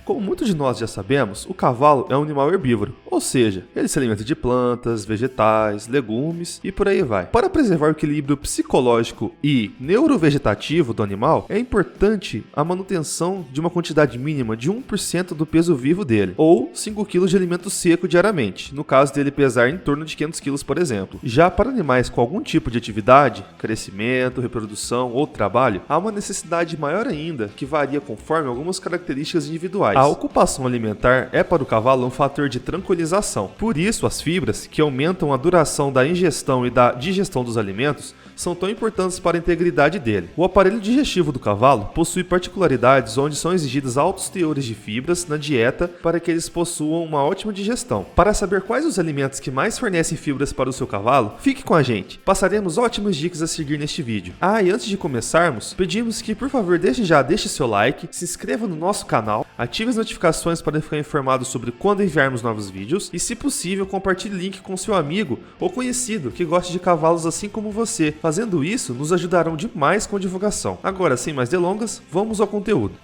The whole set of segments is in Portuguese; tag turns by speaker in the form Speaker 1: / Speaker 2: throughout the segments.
Speaker 1: Como muitos de nós já sabemos, o cavalo é um animal herbívoro, ou seja, ele se alimenta de plantas, vegetais, legumes e por aí vai. Para preservar o equilíbrio psicológico e neurovegetativo do animal, é importante a manutenção de uma quantidade mínima de 1% do peso vivo dele, ou 5 kg de alimento seco diariamente, no caso dele pesar em torno de 500 kg, por exemplo. Já para animais com algum tipo de atividade, crescimento, reprodução ou trabalho, há uma necessidade maior ainda, que varia conforme algumas características individuais. A ocupação alimentar é para o cavalo um fator de tranquilização. Por isso, as fibras, que aumentam a duração da ingestão e da digestão dos alimentos, são tão importantes para a integridade dele. O aparelho digestivo do cavalo possui particularidades onde são exigidos altos teores de fibras na dieta para que eles possuam uma ótima digestão. Para saber quais os alimentos que mais fornecem fibras para o seu cavalo, fique com a gente. Passaremos ótimas dicas a seguir neste vídeo. E antes de começarmos, pedimos que por favor deixe seu like, se inscreva no nosso canal, ative as notificações para ficar informado sobre quando enviarmos novos vídeos e, se possível, compartilhe o link com seu amigo ou conhecido que gosta de cavalos assim como você. Fazendo isso, nos ajudarão demais com a divulgação. Agora, sem mais delongas, vamos ao conteúdo.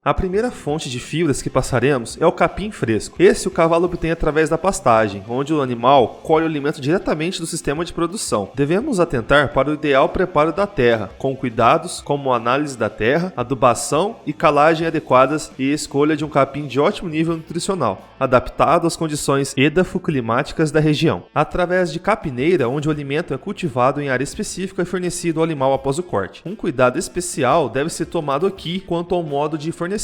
Speaker 1: A primeira fonte de fibras que passaremos é o capim fresco. Esse o cavalo obtém através da pastagem, onde o animal colhe o alimento diretamente do sistema de produção. Devemos atentar para o ideal preparo da terra, com cuidados como análise da terra, adubação e calagem adequadas e escolha de um capim de ótimo nível nutricional, adaptado às condições edafoclimáticas da região. Através de capineira, onde o alimento é cultivado em área específica e fornecido ao animal após o corte. Um cuidado especial deve ser tomado aqui quanto ao modo de fornecimento.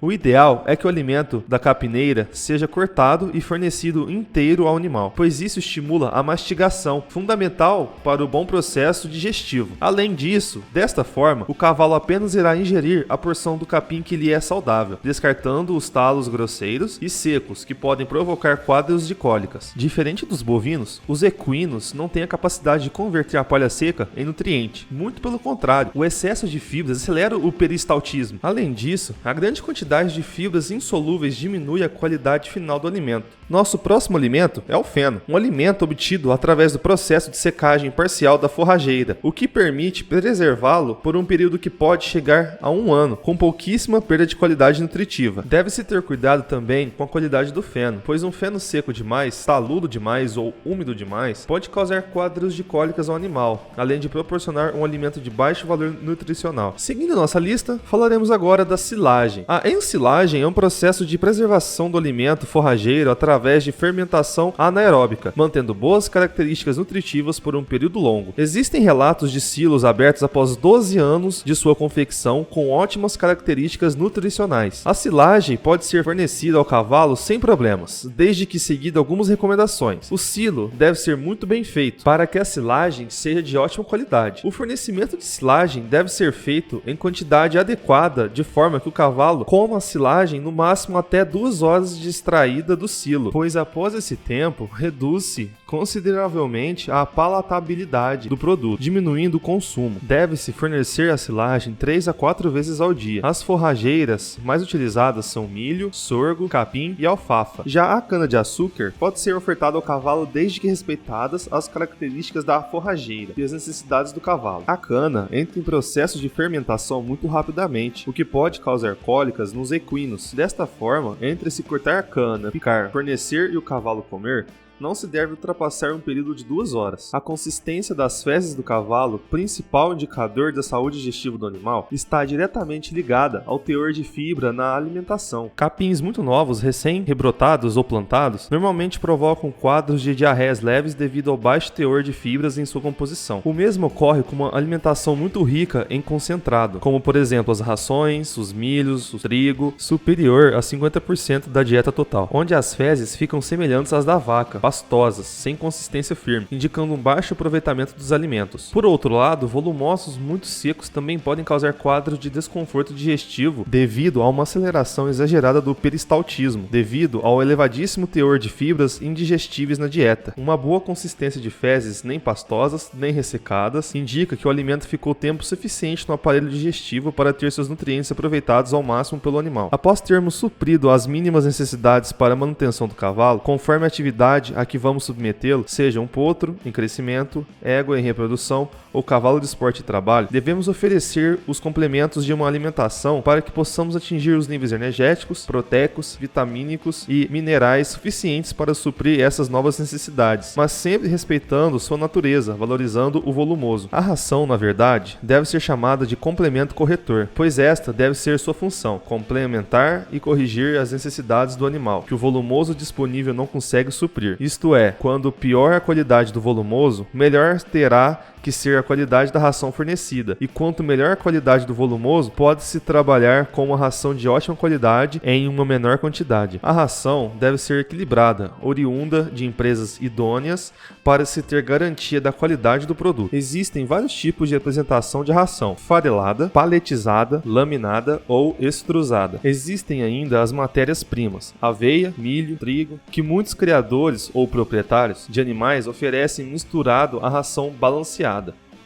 Speaker 1: O ideal é que o alimento da capineira seja cortado e fornecido inteiro ao animal, pois isso estimula a mastigação, fundamental para o bom processo digestivo. Além disso, desta forma, o cavalo apenas irá ingerir a porção do capim que lhe é saudável, descartando os talos grosseiros e secos que podem provocar quadros de cólicas. Diferente dos bovinos, os equinos não têm a capacidade de converter a palha seca em nutriente. Muito pelo contrário, o excesso de fibras acelera o peristaltismo. Além disso, a grande quantidade de fibras insolúveis diminui a qualidade final do alimento. Nosso próximo alimento é o feno, um alimento obtido através do processo de secagem parcial da forrageira, o que permite preservá-lo por um período que pode chegar a 1 ano, com pouquíssima perda de qualidade nutritiva. Deve-se ter cuidado também com a qualidade do feno, pois um feno seco demais, taludo demais ou úmido demais pode causar quadros de cólicas ao animal, além de proporcionar um alimento de baixo valor nutricional. Seguindo nossa lista, falaremos agora da silagem. A ensilagem é um processo de preservação do alimento forrageiro através de fermentação anaeróbica, mantendo boas características nutritivas por um período longo. Existem relatos de silos abertos após 12 anos de sua confecção com ótimas características nutricionais. A silagem pode ser fornecida ao cavalo sem problemas, desde que seguido algumas recomendações. O silo deve ser muito bem feito para que a silagem seja de ótima qualidade. O fornecimento de silagem deve ser feito em quantidade adequada, de forma que o cavalo coma a silagem no máximo até 2 horas de extraída do silo, pois após esse tempo reduz-se consideravelmente a palatabilidade do produto, diminuindo o consumo. Deve-se fornecer a silagem 3 a 4 vezes ao dia. As forrageiras mais utilizadas são milho, sorgo, capim e alfafa. Já a cana-de-açúcar pode ser ofertada ao cavalo desde que respeitadas as características da forrageira e as necessidades do cavalo. A cana entra em processo de fermentação muito rapidamente, o que pode causar cólicas nos equinos. Desta forma, entre se cortar a cana, picar, fornecer e o cavalo comer, não se deve ultrapassar um período de 2 horas. A consistência das fezes do cavalo, principal indicador da saúde digestiva do animal, está diretamente ligada ao teor de fibra na alimentação. Capins muito novos, recém-rebrotados ou plantados, normalmente provocam quadros de diarreias leves devido ao baixo teor de fibras em sua composição. O mesmo ocorre com uma alimentação muito rica em concentrado, como por exemplo as rações, os milhos, o trigo, superior a 50% da dieta total, onde as fezes ficam semelhantes às da vaca, pastosas, sem consistência firme, indicando um baixo aproveitamento dos alimentos. Por outro lado, volumosos muito secos também podem causar quadros de desconforto digestivo devido a uma aceleração exagerada do peristaltismo, devido ao elevadíssimo teor de fibras indigestíveis na dieta. Uma boa consistência de fezes, nem pastosas, nem ressecadas, indica que o alimento ficou tempo suficiente no aparelho digestivo para ter seus nutrientes aproveitados ao máximo pelo animal. Após termos suprido as mínimas necessidades para a manutenção do cavalo, conforme a atividade a que vamos submetê-lo, seja um potro em crescimento, égua em reprodução ou cavalo de esporte e trabalho, devemos oferecer os complementos de uma alimentação para que possamos atingir os níveis energéticos, proteicos, vitamínicos e minerais suficientes para suprir essas novas necessidades, mas sempre respeitando sua natureza, valorizando o volumoso. A ração, na verdade, deve ser chamada de complemento corretor, pois esta deve ser sua função, complementar e corrigir as necessidades do animal, que o volumoso disponível não consegue suprir. Isto é, quando pior a qualidade do volumoso, melhor terá que ser a qualidade da ração fornecida, e quanto melhor a qualidade do volumoso, pode-se trabalhar com uma ração de ótima qualidade em uma menor quantidade. A ração deve ser equilibrada, oriunda de empresas idôneas para se ter garantia da qualidade do produto. Existem vários tipos de apresentação de ração: farelada, paletizada, laminada ou extrusada. Existem ainda as matérias-primas, aveia, milho, trigo, que muitos criadores ou proprietários de animais oferecem misturado à ração balanceada.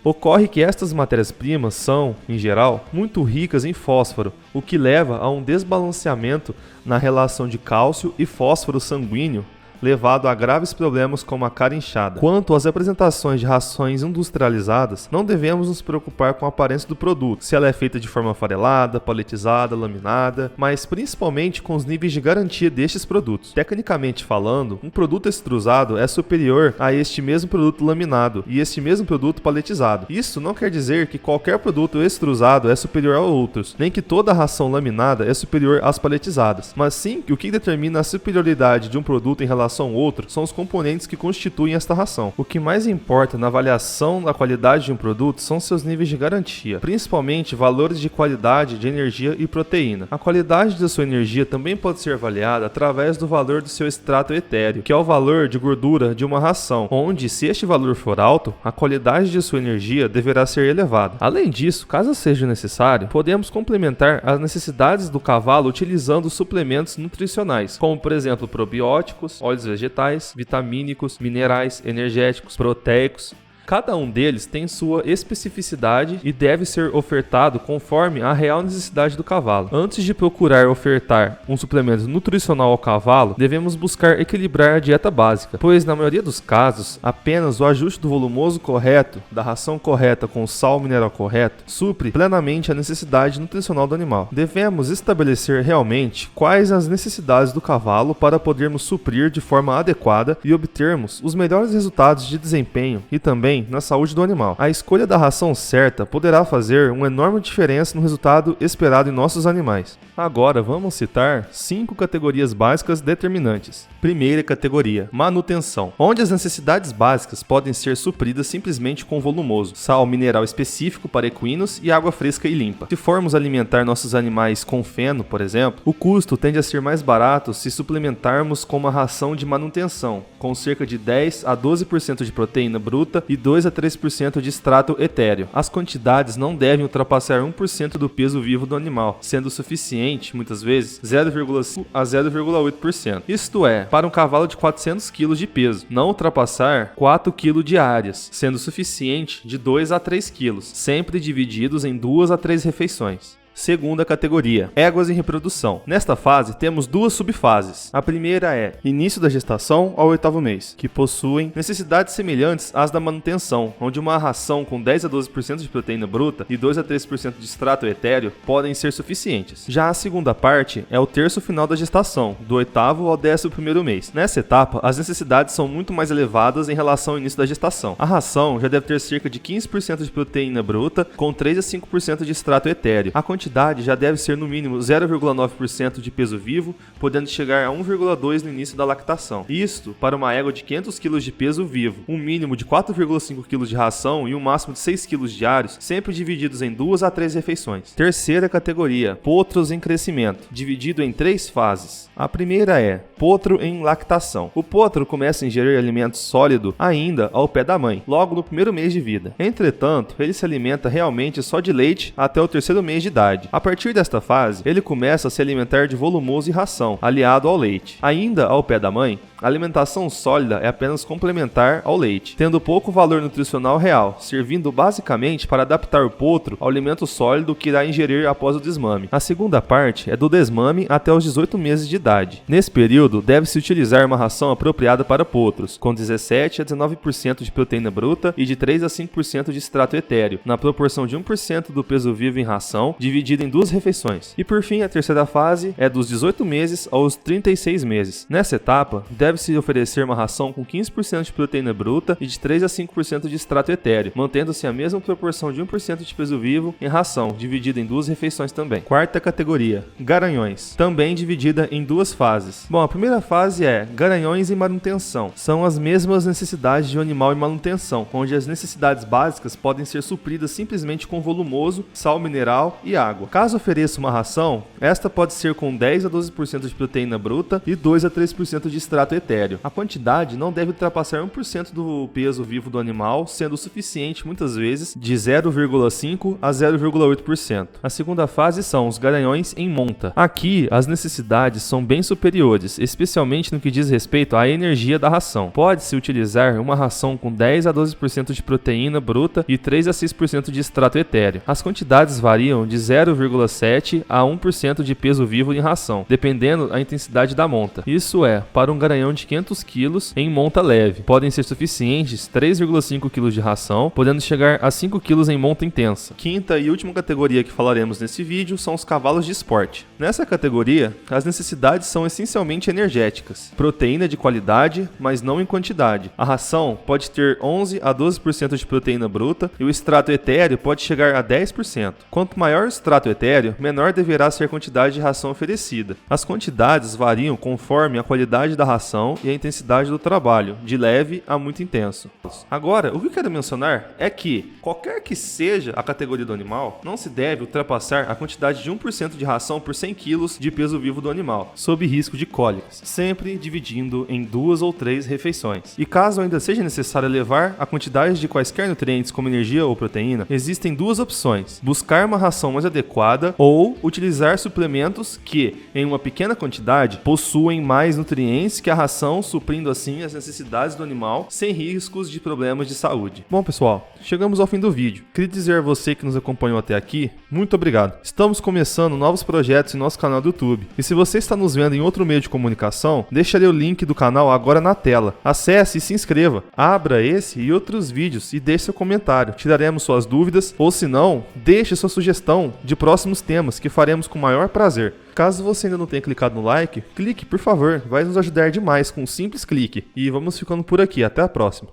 Speaker 1: Ocorre que estas matérias-primas são, em geral, muito ricas em fósforo, o que leva a um desbalanceamento na relação de cálcio e fósforo sanguíneo, levado a graves problemas como a cara inchada. Quanto às apresentações de rações industrializadas, não devemos nos preocupar com a aparência do produto, se ela é feita de forma farelada, paletizada, laminada, mas principalmente com os níveis de garantia destes produtos. Tecnicamente falando, um produto extrusado é superior a este mesmo produto laminado e este mesmo produto paletizado. Isso não quer dizer que qualquer produto extrusado é superior a outros, nem que toda a ração laminada é superior às paletizadas, mas sim que o que determina a superioridade de um produto em relação ao outro são os componentes que constituem esta ração. O que mais importa na avaliação da qualidade de um produto são seus níveis de garantia, principalmente valores de qualidade de energia e proteína. A qualidade da sua energia também pode ser avaliada através do valor do seu extrato etéreo, que é o valor de gordura de uma ração, onde, se este valor for alto, a qualidade de sua energia deverá ser elevada. Além disso, caso seja necessário, podemos complementar as necessidades do cavalo utilizando suplementos nutricionais, como por exemplo probióticos, óleos vegetais, vitamínicos, minerais, energéticos, proteicos. Cada um deles tem sua especificidade e deve ser ofertado conforme a real necessidade do cavalo. Antes de procurar ofertar um suplemento nutricional ao cavalo, devemos buscar equilibrar a dieta básica, pois na maioria dos casos, apenas o ajuste do volumoso correto, da ração correta com o sal mineral correto, supre plenamente a necessidade nutricional do animal. Devemos estabelecer realmente quais as necessidades do cavalo para podermos suprir de forma adequada e obtermos os melhores resultados de desempenho e também na saúde do animal. A escolha da ração certa poderá fazer uma enorme diferença no resultado esperado em nossos animais. Agora vamos citar 5 categorias básicas determinantes. Primeira categoria: manutenção, onde as necessidades básicas podem ser supridas simplesmente com volumoso, sal mineral específico para equinos e água fresca e limpa. Se formos alimentar nossos animais com feno, por exemplo, o custo tende a ser mais barato se suplementarmos com uma ração de manutenção, com cerca de 10 a 12% de proteína bruta e 2 a 3% de extrato etéreo. As quantidades não devem ultrapassar 1% do peso vivo do animal, sendo suficiente, muitas vezes, 0,5 a 0,8%. Isto é, para um cavalo de 400 kg de peso, não ultrapassar 4 kg diárias, sendo suficiente de 2 a 3 kg, sempre divididos em 2 a 3 refeições. Segunda categoria: éguas em reprodução. Nesta fase temos 2 subfases. A primeira é início da gestação ao 8º mês, que possuem necessidades semelhantes às da manutenção, onde uma ração com 10 a 12% de proteína bruta e 2 a 3% de extrato etéreo podem ser suficientes. Já a segunda parte é o terço final da gestação, do 8º ao 11º mês. Nessa etapa, as necessidades são muito mais elevadas em relação ao início da gestação. A ração já deve ter cerca de 15% de proteína bruta com 3 a 5% de extrato etéreo. A quantidade já deve ser no mínimo 0,9% de peso vivo, podendo chegar a 1,2% no início da lactação. Isto para uma égua de 500 kg de peso vivo, um mínimo de 4,5 kg de ração e um máximo de 6 kg diários, sempre divididos em 2 a 3 refeições. Terceira categoria: potros em crescimento, dividido em 3 fases. A primeira é potro em lactação. O potro começa a ingerir alimento sólido ainda ao pé da mãe, logo no primeiro mês de vida. Entretanto, ele se alimenta realmente só de leite até o 3º mês de idade. A partir desta fase, ele começa a se alimentar de volumoso e ração, aliado ao leite. Ainda ao pé da mãe, A alimentação sólida é apenas complementar ao leite, tendo pouco valor nutricional real, servindo basicamente para adaptar o potro ao alimento sólido que irá ingerir após o desmame. A segunda parte é do desmame até os 18 meses de idade. Nesse período, deve-se utilizar uma ração apropriada para potros, com 17 a 19% de proteína bruta e de 3 a 5% de extrato etéreo, na proporção de 1% do peso vivo em ração, dividido em 2 refeições. E por fim, a terceira fase é dos 18 meses aos 36 meses. Nessa etapa, deve-se oferecer uma ração com 15% de proteína bruta e de 3 a 5% de extrato etéreo, mantendo-se a mesma proporção de 1% de peso vivo em ração, dividida em 2 refeições também. Quarta categoria, garanhões, também dividida em 2 fases. Bom, a primeira fase é garanhões em manutenção. São as mesmas necessidades de um animal em manutenção, onde as necessidades básicas podem ser supridas simplesmente com volumoso, sal mineral e água. Caso ofereça uma ração, esta pode ser com 10 a 12% de proteína bruta e 2 a 3% de extrato etéreo. A quantidade não deve ultrapassar 1% do peso vivo do animal, sendo o suficiente muitas vezes de 0,5 a 0,8%. A segunda fase são os garanhões em monta. Aqui, as necessidades são bem superiores, especialmente no que diz respeito à energia da ração. Pode-se utilizar uma ração com 10 a 12% de proteína bruta e 3 a 6% de extrato etéreo. As quantidades variam de 0,7 a 1% de peso vivo em ração, dependendo da intensidade da monta. Isso é, para um garanhão de 500 kg em monta leve, podem ser suficientes 3,5 kg de ração, podendo chegar a 5 kg em monta intensa. Quinta e última categoria que falaremos nesse vídeo são os cavalos de esporte. Nessa categoria, as necessidades são essencialmente energéticas. Proteína de qualidade, mas não em quantidade. A ração pode ter 11 a 12% de proteína bruta e o extrato etéreo pode chegar a 10%. Quanto maior o extrato etéreo, menor deverá ser a quantidade de ração oferecida. As quantidades variam conforme a qualidade da ração e a intensidade do trabalho, de leve a muito intenso. Agora, o que eu quero mencionar é que, qualquer que seja a categoria do animal, não se deve ultrapassar a quantidade de 1% de ração por 100 kg de peso vivo do animal, sob risco de cólicas, sempre dividindo em 2 ou 3 refeições. E caso ainda seja necessário elevar a quantidade de quaisquer nutrientes como energia ou proteína, existem 2 opções: buscar uma ração mais adequada ou utilizar suplementos que, em uma pequena quantidade, possuem mais nutrientes que a ração, suprindo assim as necessidades do animal sem riscos de problemas de saúde. Bom pessoal, chegamos ao fim do vídeo. Queria dizer a você que nos acompanhou até aqui, muito obrigado. Estamos começando novos projetos em nosso canal do YouTube. E se você está nos vendo em outro meio de comunicação, deixarei o link do canal agora na tela. Acesse e se inscreva. Abra esse e outros vídeos e deixe seu comentário. Tiraremos suas dúvidas ou, se não, deixe sua sugestão de próximos temas que faremos com o maior prazer. Caso você ainda não tenha clicado no like, clique por favor, vai nos ajudar demais com um simples clique. E vamos ficando por aqui, até a próxima.